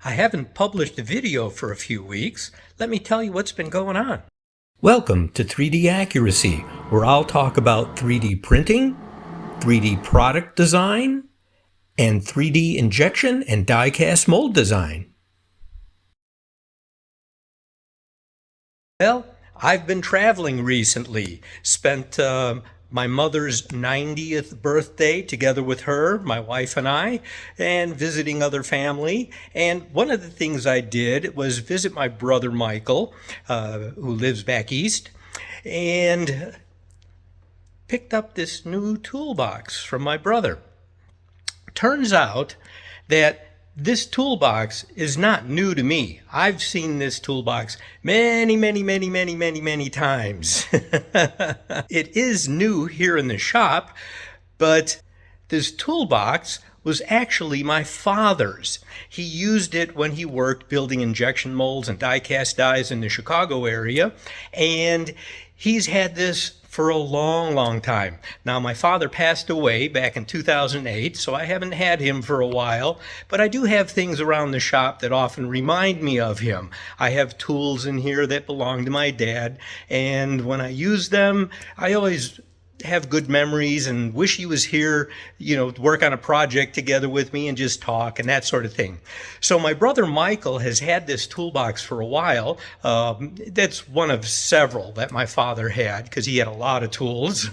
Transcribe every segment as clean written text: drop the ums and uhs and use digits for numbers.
I haven't published a video for a few weeks. Let me tell you what's been going on. Welcome to 3D Accuracy, where I'll talk about 3D printing, 3D product design, and 3D injection and die-cast mold design. Well, I've been traveling recently. Spent my mother's 90th birthday together with her, my wife and I, and visiting other family. And one of the things I did was visit my brother Michael, who lives back east, and picked up this new toolbox from my brother. Turns out that this toolbox is not new to me. I've seen this toolbox many times. It is new here in the shop, but this toolbox was actually my father's. He used it when he worked building injection molds and die-cast dies in the Chicago area, and he's had this for a long time. Now, my father passed away back in 2008, so I haven't had him for a while, but I do have things around the shop that often remind me of him. I have tools in here that belong to my dad, and when I use them, I always have good memories and wish he was here, to work on a project together with me and just talk and that sort of thing. So my brother Michael has had this toolbox for a while. That's one of several that my father had because he had a lot of tools.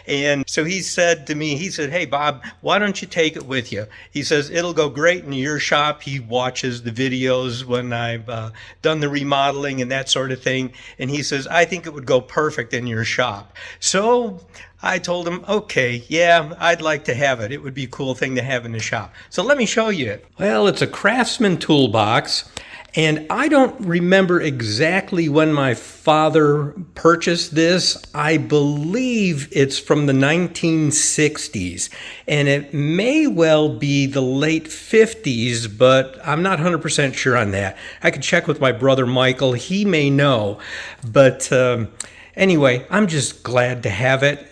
And so he said to me, "Hey, Bob, why don't you take it with you?" He says, "It'll go great in your shop." He watches the videos when I've done the remodeling and that sort of thing. And he says, "I think it would go perfect in your shop." So I told him, okay, yeah, I'd like to have it. It would be a cool thing to have in the shop. So let me show you it. Well, it's a Craftsman toolbox, and I don't remember exactly when my father purchased this. I believe it's from the 1960s, and it may well be the late 50s, but I'm not 100% sure on that. I could check with my brother Michael. He may know, but anyway, I'm just glad to have it.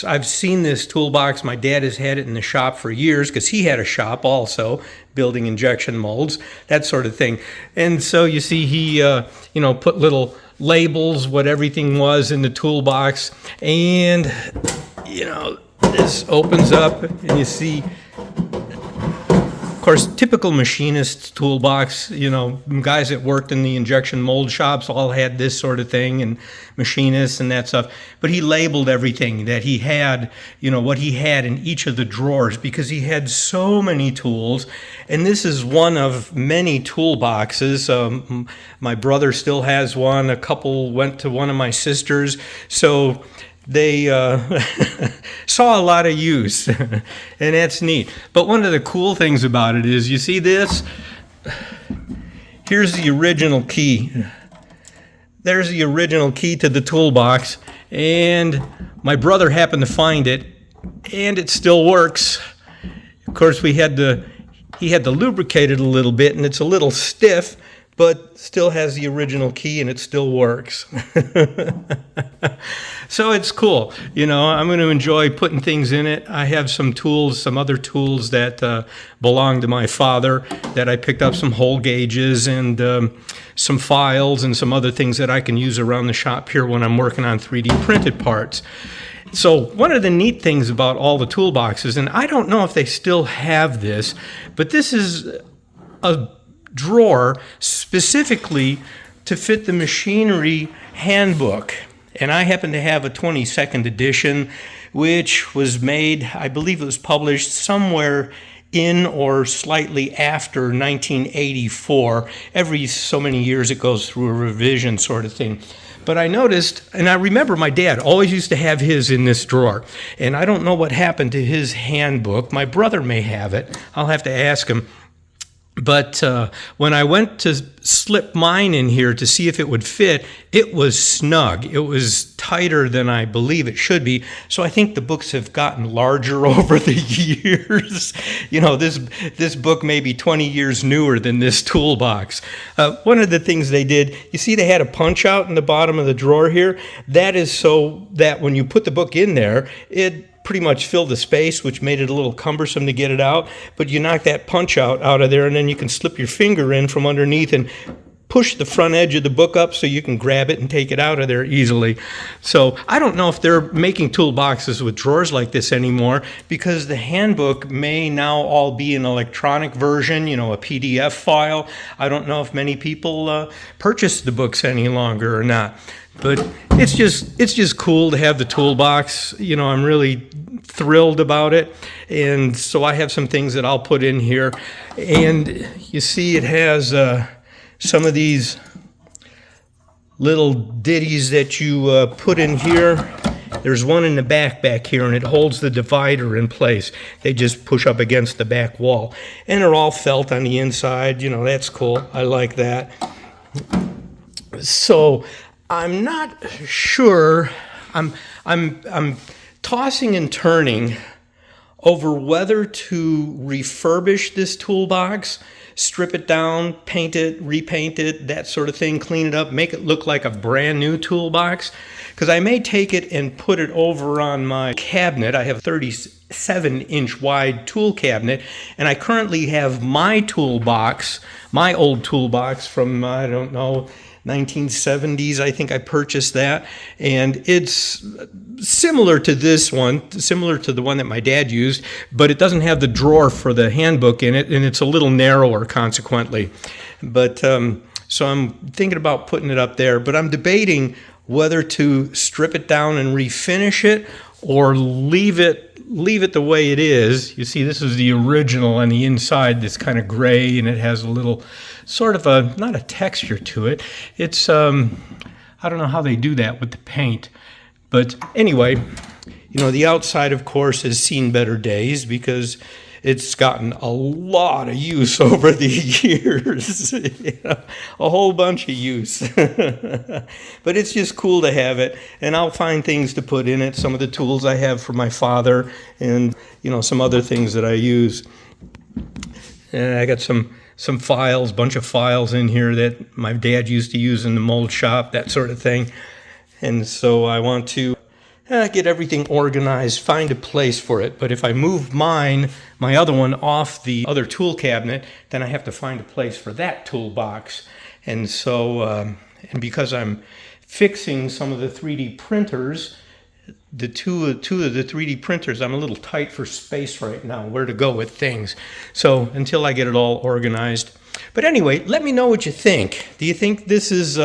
I've seen this toolbox. My dad has had it in the shop for years because he had a shop also, building injection molds, that sort of thing. And so you see he, put little labels, what everything was in the toolbox. And, this opens up and you see, of course, typical machinist toolbox, guys that worked in the injection mold shops all had this sort of thing, and machinists and that stuff. But he labeled everything that he had, what he had in each of the drawers, because he had so many tools. And this is one of many toolboxes. My brother still has one. A couple went to one of my sisters. So they saw a lot of use, and that's neat. But one of the cool things about it is, you see this? Here's the original key. There's the original key to the toolbox, and my brother happened to find it, and it still works. Of course, he had to lubricate it a little bit, and it's a little stiff, but still has the original key and it still works. So it's cool. I'm going to enjoy putting things in it. I have some other tools that belong to my father that I picked up, some hole gauges and some files and some other things that I can use around the shop here when I'm working on 3D printed parts. So one of the neat things about all the toolboxes, and I don't know if they still have this, but this is a drawer specifically to fit the machinery handbook. And I happen to have a 22nd edition, which was made, I believe it was published somewhere in or slightly after 1984. Every so many years it goes through a revision sort of thing. But I noticed, and I remember my dad always used to have his in this drawer. And I don't know what happened to his handbook. My brother may have it. I'll have to ask him. But when I went to slip mine in here to see if it would fit, it was snug. It was tighter than I believe it should be. So I think the books have gotten larger over the years. This book may be 20 years newer than this toolbox. One of the things they did, you see they had a punch out in the bottom of the drawer here? That is so that when you put the book in there, it pretty much filled the space, which made it a little cumbersome to get it out. But you knock that punch out of there, and then you can slip your finger in from underneath and push the front edge of the book up so you can grab it and take it out of there easily. So I don't know if they're making toolboxes with drawers like this anymore, because the handbook may now all be an electronic version, you know, a PDF file. I don't know if many people purchase the books any longer or not. But it's just cool to have the toolbox. You know, I'm really thrilled about it. And so I have some things that I'll put in here. And you see it has some of these little ditties that you put in here. There's one in the back here, and it holds the divider in place. They just push up against the back wall. And they're all felt on the inside. You know, that's cool. I like that. So I'm not sure. I'm tossing and turning over whether to refurbish this toolbox, strip it down, paint it, repaint it, that sort of thing, clean it up, make it look like a brand new toolbox. Because I may take it and put it over on my cabinet. I have a 37-inch wide tool cabinet, and I currently have my toolbox, my old toolbox from, I don't know, 1970s, I think I purchased that, and it's similar to this one, similar to the one that my dad used, but it doesn't have the drawer for the handbook in it, and it's a little narrower consequently. But so I'm thinking about putting it up there, but I'm debating whether to strip it down and refinish it or leave it the way it is. You see, this is the original on the inside, this kind of gray, and it has a little sort of a, not a texture to it. It's, I don't know how they do that with the paint. But anyway, you know, the outside, of course, has seen better days because it's gotten a lot of use over the years, you know, a whole bunch of use. But it's just cool to have it, and I'll find things to put in it, some of the tools I have for my father, and, you know, some other things that I use. And I got some files, bunch of files in here that my dad used to use in the mold shop, that sort of thing. And so I want to get everything organized, find a place for it. But if I move my other one off the other tool cabinet, then I have to find a place for that toolbox. And so, and because I'm fixing some of the 3D printers, the two of the 3D printers, I'm a little tight for space right now, where to go with things. So until I get it all organized. But anyway, let me know what you think. Do you think this is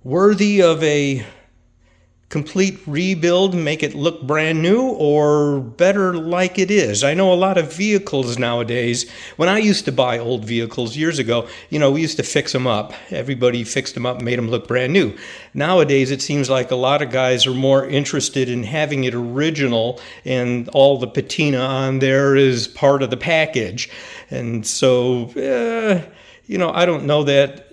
worthy of a complete rebuild, make it look brand new, or better like it is? I know a lot of vehicles nowadays. When I used to buy old vehicles years ago, you know, we used to fix them up. Everybody fixed them up and made them look brand new. Nowadays, it seems like a lot of guys are more interested in having it original, and all the patina on there is part of the package. And so, you know, I don't know that,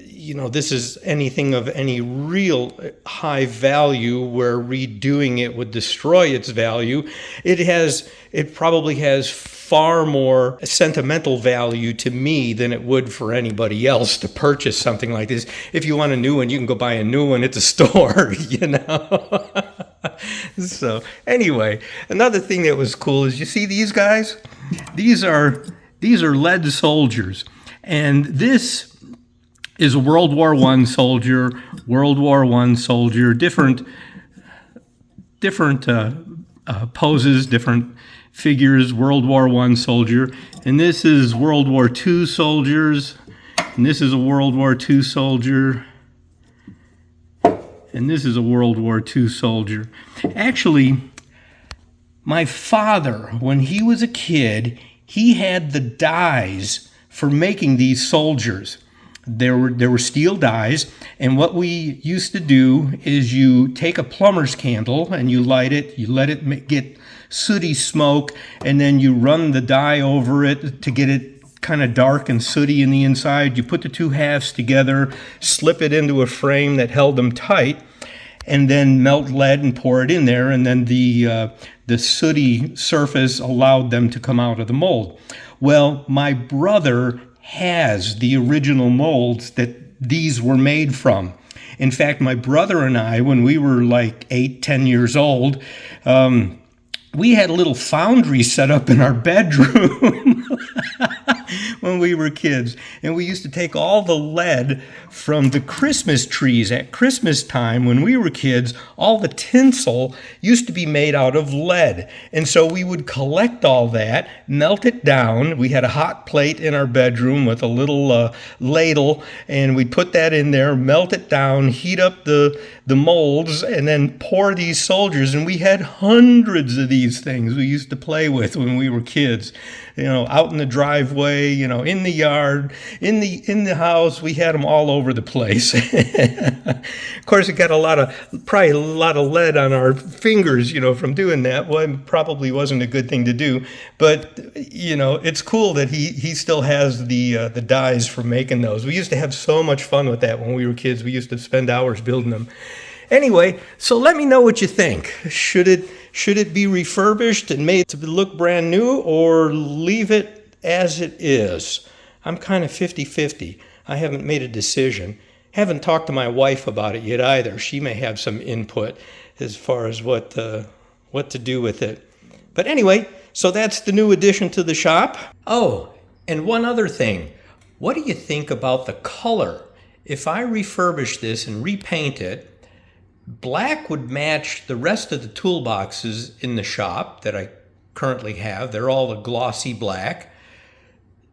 you know, this is anything of any real high value where redoing it would destroy its value. It probably has far more sentimental value to me than it would for anybody else to purchase something like this. If you want a new one, you can go buy a new one at the store, you know. So anyway, another thing that was cool is, you see these guys? These are lead soldiers, and this is a World War I soldier, different poses, different figures, World War I soldier. And this is World War II soldiers, and this is a World War II soldier, and this is a World War II soldier. Actually, my father, when he was a kid, he had the dies for making these soldiers. There were steel dies, and what we used to do is you take a plumber's candle and you light it, you let it get sooty smoke, and then you run the die over it to get it kind of dark and sooty in the inside. You put the two halves together, slip it into a frame that held them tight, and then melt lead and pour it in there, and then the sooty surface allowed them to come out of the mold. Well, my brother has the original molds that these were made from. In fact, my brother and I, when we were like 8, 10 years old, we had a little foundry set up in our bedroom when we were kids. And we used to take all the lead from the Christmas trees at Christmas time when we were kids. All the tinsel used to be made out of lead. And so we would collect all that, melt it down. We had a hot plate in our bedroom with a little ladle, and we'd put that in there, melt it down, heat up the molds, and then pour these soldiers. And we had hundreds of these things we used to play with when we were kids. Out in the driveway, in the yard, in the house. We had them all over the place. Of course, it got probably a lot of lead on our fingers, from doing that. Well, it probably wasn't a good thing to do. But, it's cool that he still has the dies for making those. We used to have so much fun with that when we were kids. We used to spend hours building them. Anyway, so let me know what you think. Should it be refurbished and made to look brand new, or leave it as it is? I'm kind of 50-50. I haven't made a decision. Haven't talked to my wife about it yet either. She may have some input as far as what to do with it. But anyway, so that's the new addition to the shop. Oh, and one other thing. What do you think about the color? If I refurbish this and repaint it, black would match the rest of the toolboxes in the shop that I currently have. They're all a glossy black.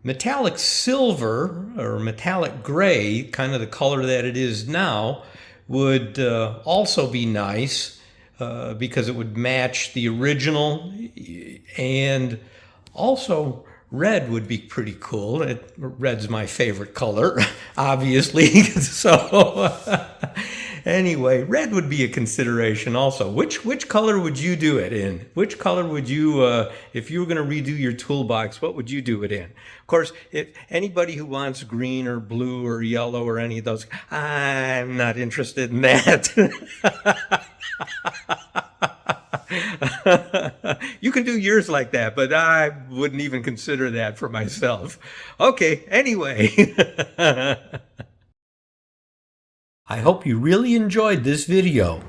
Metallic silver or metallic gray, kind of the color that it is now, would also be nice because it would match the original. And also red would be pretty cool. Red's my favorite color, obviously. So anyway, red would be a consideration also. Which color would you do it in? Which color would you, if you were going to redo your toolbox, what would you do it in? Of course, if anybody who wants green or blue or yellow or any of those, I'm not interested in that. You can do yours like that, but I wouldn't even consider that for myself. Okay, anyway. I hope you really enjoyed this video.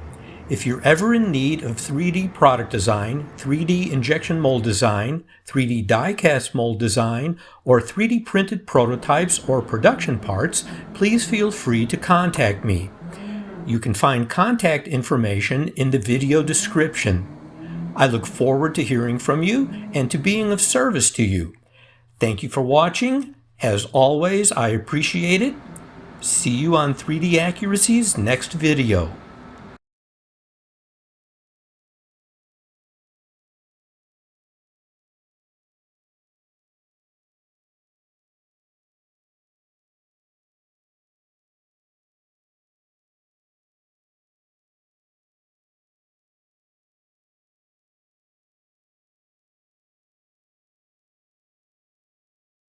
If you're ever in need of 3D product design, 3D injection mold design, 3D die-cast mold design, or 3D printed prototypes or production parts, please feel free to contact me. You can find contact information in the video description. I look forward to hearing from you and to being of service to you. Thank you for watching. As always, I appreciate it. See you on 3D Accuracy's next video.